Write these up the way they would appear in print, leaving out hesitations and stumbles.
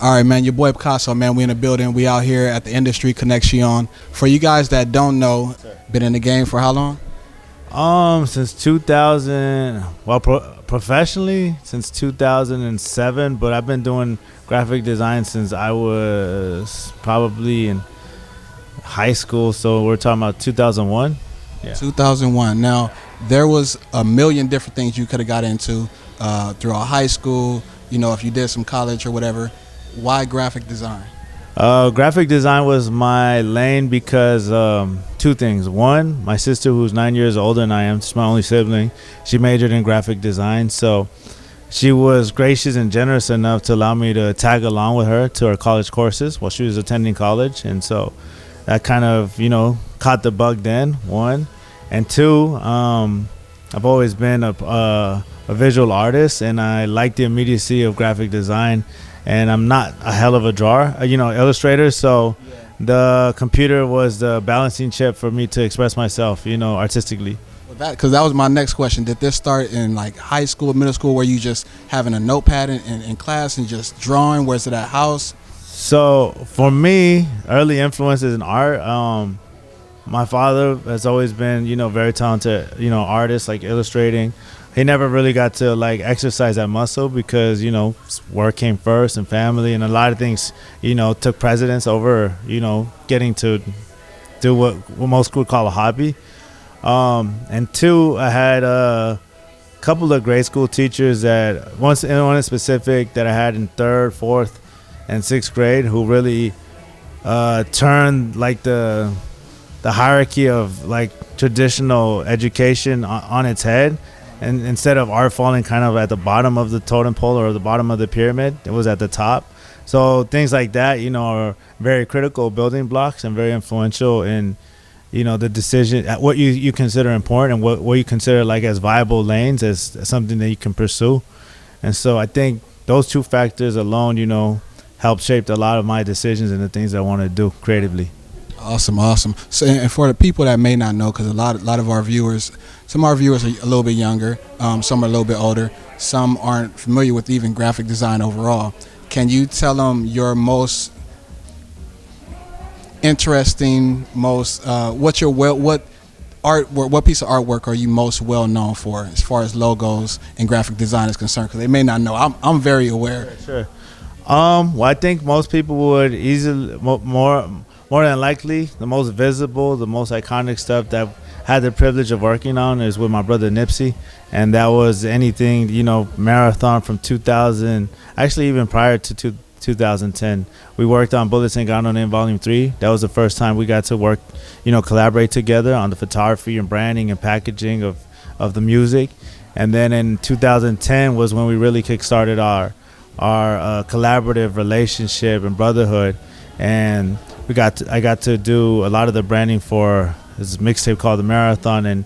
All right, man. Your boy Picasso, man. We in the building. We out here at the Industry Connection. For you guys that don't know, been in the game for how long? Since 2000. Well, professionally since 2007, but I've been doing graphic design since I was probably in high school. So we're talking about 2001. Yeah. 2001. Now there was a million different things you could have got into throughout high school. You know, if you did some college or whatever. Why graphic design? Graphic design was my lane because two things. One, my sister, who's 9 years older than I am, she's my only sibling, she majored in graphic design. So she was gracious and generous enough to allow me to tag along with her to her college courses while she was attending college. And so that kind of, caught the bug then, one. And two, I've always been a visual artist, and I like the immediacy of graphic design. And I'm not a hell of a drawer, illustrator. So the computer was the balancing chip for me to express myself, artistically. Because that was my next question. Did this start in like high school, middle school, where you just having a notepad in class and just drawing? Where's it at house? So for me, early influences in art. My father has always been, very talented, artist, like illustrating. He never really got to exercise that muscle because work came first and family, and a lot of things took precedence over getting to do what most would call a hobby. And two, I had a couple of grade school teachers that one in specific that I had in third, fourth, and sixth grade who really turned the hierarchy of traditional education on its head. And instead of art falling kind of at the bottom of the totem pole or the bottom of the pyramid, it was at the top. So things like that, are very critical building blocks and very influential in, the decision, what you consider important and what you consider as viable lanes as something that you can pursue. And so I think those two factors alone, help shape a lot of my decisions and the things that I want to do creatively. Awesome. So, and for the people that may not know, because a lot of our viewers, some of our viewers are a little bit younger, some are a little bit older, some aren't familiar with even graphic design overall. Can you tell them your most interesting, what piece of artwork are you most well known for as far as logos and graphic design is concerned? Because they may not know. I'm very aware. Sure. Well, I think most people would easily more than likely, the most visible, the most iconic stuff that I've had the privilege of working on is with my brother Nipsey. And that was anything, marathon from 2000, actually even prior to 2010. We worked on Bullets Ain't Got No Name Volume 3. That was the first time we got to work, collaborate together on the photography and branding and packaging of the music. And then in 2010 was when we really kickstarted our collaborative relationship and brotherhood. And I got to do a lot of the branding for this mixtape called The Marathon, and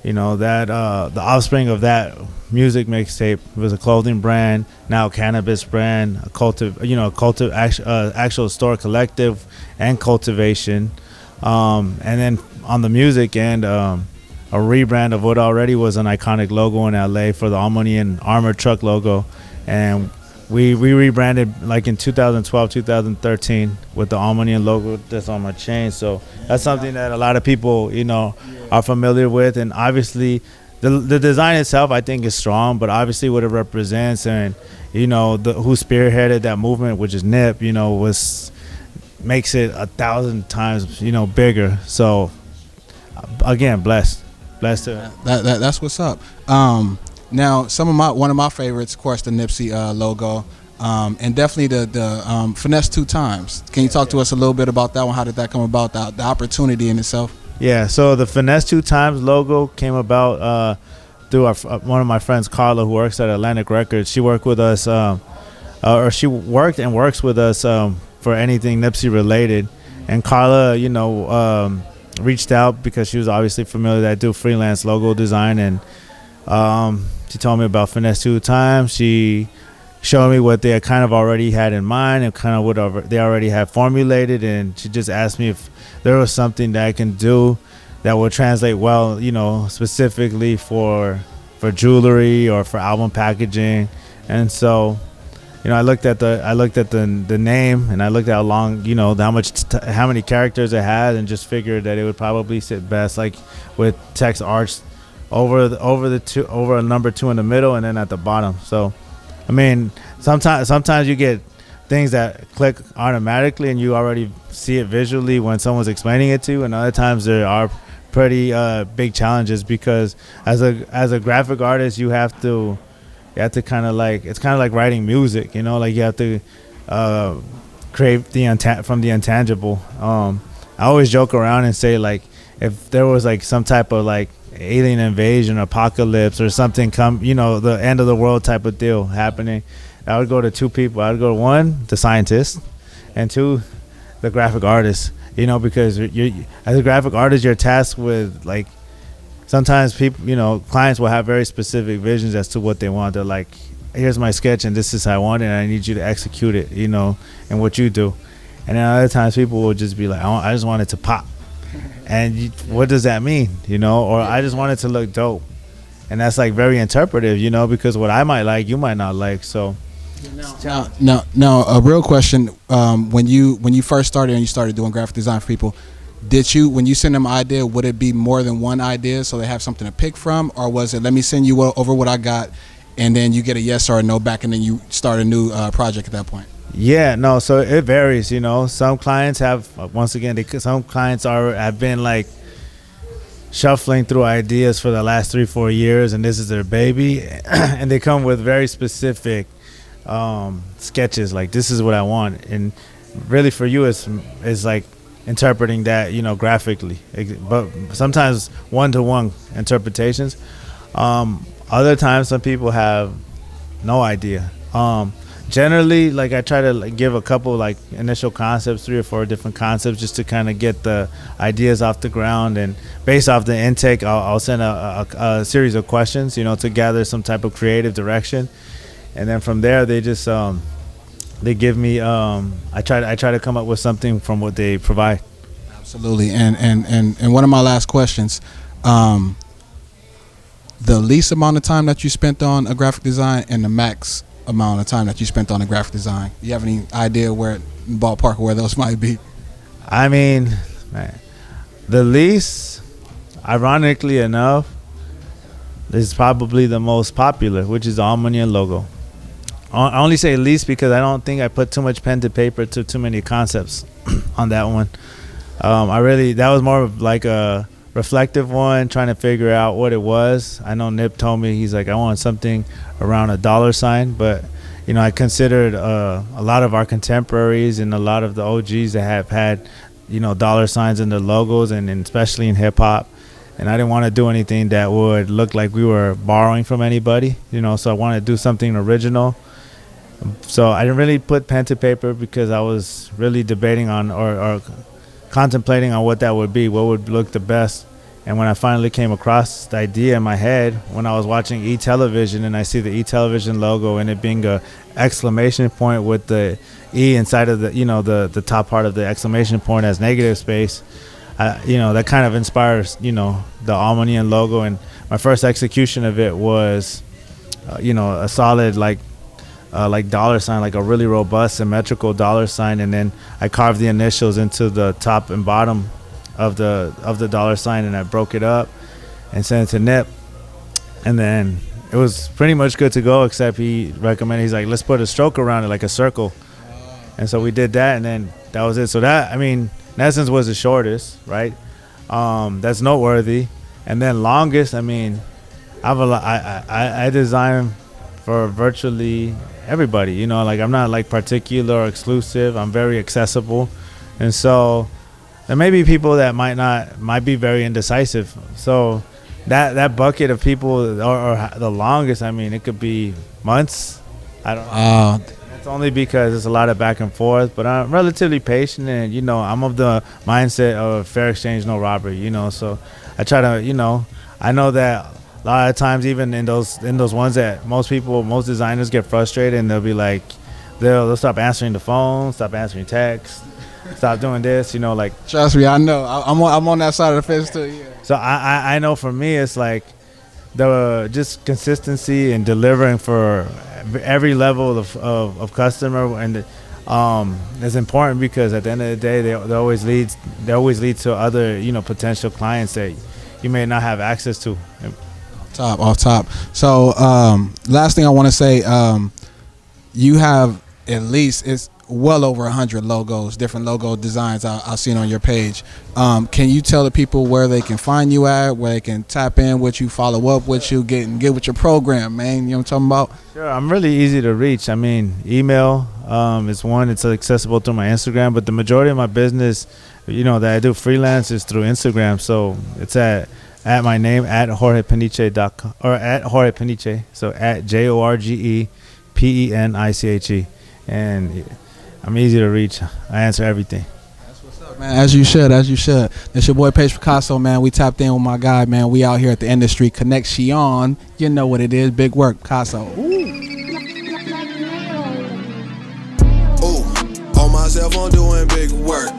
that the offspring of that music mixtape was a clothing brand, now a cannabis brand, actual store collective and cultivation, and then on the music end, a rebrand of what already was an iconic logo in LA for the All Money and Armored Truck logo, and we rebranded in 2012, 2013 with the All Money logo that's on my chain. So that's something that a lot of people, are familiar with. And obviously the design itself, I think, is strong, but obviously what it represents and, who spearheaded that movement, which is Nip, makes it 1,000 times, bigger. So again, blessed to that's what's up. Now, one of my favorites, of course, the Nipsey logo, and definitely the Finesse 2 Times. Can you talk to us a little bit about that one? How did that come about, the opportunity in itself? Yeah, so the Finesse 2 Times logo came about through one of my friends, Carla, who works at Atlantic Records. She worked with us, or she worked and works with us for anything Nipsey related. And Carla, reached out because she was obviously familiar that I do freelance logo design, and she told me about Finesse 2 Times. She showed me what they kind of already had in mind and kind of what they already had formulated, and she just asked me if there was something that I can do that would translate well, specifically for jewelry or for album packaging. And so I looked at the name, and I looked at how long, how many characters it had, and just figured that it would probably sit best like with text arch over a number 2 in the middle, and then at the bottom. So, I mean, sometimes you get things that click automatically, and you already see it visually when someone's explaining it to you, and other times there are pretty big challenges, because as a graphic artist, you have to kind of like, it's kind of like writing music, like you have to create from the intangible. I always joke around and say, like, if there was like some type of like alien invasion, apocalypse, or something the end of the world type of deal happening, I would go to 2 people. I would go to 1, the scientist, and 2, the graphic artist. Because you, as a graphic artist, you're tasked with, like, sometimes people, clients will have very specific visions as to what they want. They're like, here's my sketch, and this is how I want it, and I need you to execute it, and what you do. And then other times people will just be like, I just want it to pop. And what does that mean, Or I just want it to look dope. And that's like very interpretive, because what I might like, you might not like. So now, a real question. When you first started and you started doing graphic design for people, when you send them an idea, would it be more than one idea so they have something to pick from? Or was it, let me send you over what I got, and then you get a yes or a no back, and then you start a new project at that point? Yeah, no, so it varies, Some clients have, once again, some clients have been like shuffling through ideas for the last 3-4 years, and this is their baby. And they come with very specific sketches, like, this is what I want. And really for you, it's like interpreting that, graphically, but sometimes one-to-one interpretations. Other times, some people have no idea. Generally, like, I try to give a couple like initial concepts, 3 or 4 different concepts, just to kind of get the ideas off the ground. And based off the intake, I'll send a series of questions, to gather some type of creative direction. And then from there, they just they give me. I try to come up with something from what they provide. Absolutely. And one of my last questions. The least amount of time that you spent on a graphic design, and the max amount of time that you spent on a graphic design. Do you have any idea ballpark where those might be? I mean, man, the least, ironically enough, is probably the most popular, which is the Almanian logo. I only say least because I don't think I put too much pen to paper to too many concepts on that one. That was more of like a reflective one, trying to figure out what it was. I know Nip told me, he's like, I want something around $, but I considered a lot of our contemporaries and a lot of the OGs that have had $signs in their logos, and especially in hip hop. And I didn't want to do anything that would look like we were borrowing from anybody, so I wanted to do something original. So I didn't really put pen to paper because I was really debating on or contemplating on what that would be, what would look the best. And when I finally came across the idea in my head, when I was watching E-Television, and I see the E-Television logo and it being a exclamation point with the E inside of the top part of the exclamation point as negative space, that kind of inspires, the Almanian logo. And my first execution of it was, a solid like $, like a really robust symmetrical $, and then I carved the initials into the top and bottom of the $, and I broke it up and sent it to Nip. And then it was pretty much good to go, except he recommended, he's like, let's put a stroke around it, like a circle. And so we did that, and then that was it. So that, I mean, in essence, was the shortest, right? That's noteworthy. And then longest, I mean, I design for virtually everybody, like, I'm not like particular or exclusive. I'm very accessible. And so there may be people that might be very indecisive. So that bucket of people, or the longest, I mean, it could be months. I don't know. It's only because it's a lot of back and forth, but I'm relatively patient, and I'm of the mindset of fair exchange, no robbery, so I try to, I know that a lot of times, even in those ones that most designers get frustrated, and they'll be like, they'll stop answering the phone, stop answering texts, stop doing this, like. Trust me, I know. I'm on that side of the fence too. Yeah. So I know for me, it's like the just consistency and delivering for every level of customer, and it's important because at the end of the day, they always lead to other, you know, potential clients that you may not have access to. Off top. So last thing I want to say, you have at least, it's well over 100 logos, different logo designs I've seen on your page. Can you tell the people where they can find you at, where they can tap in with you, follow up with you, get with your program, man? You know what I'm talking about? Sure, I'm really easy to reach. I mean, email is one. It's accessible through my Instagram, but the majority of my business, you know, that I do freelance is through Instagram. So it's at my name, at JorgePeniche.com, or at Jorge Peniche. So at JorgePeniche, and I'm easy to reach. I answer everything. That's what's up, man. As you should. It's your boy Paige Picasso, man. We tapped in with my guy, man. We out here at the Industry Connection. You know what it is. Big work, Picasso. Ooh, on myself, I'm doing big work.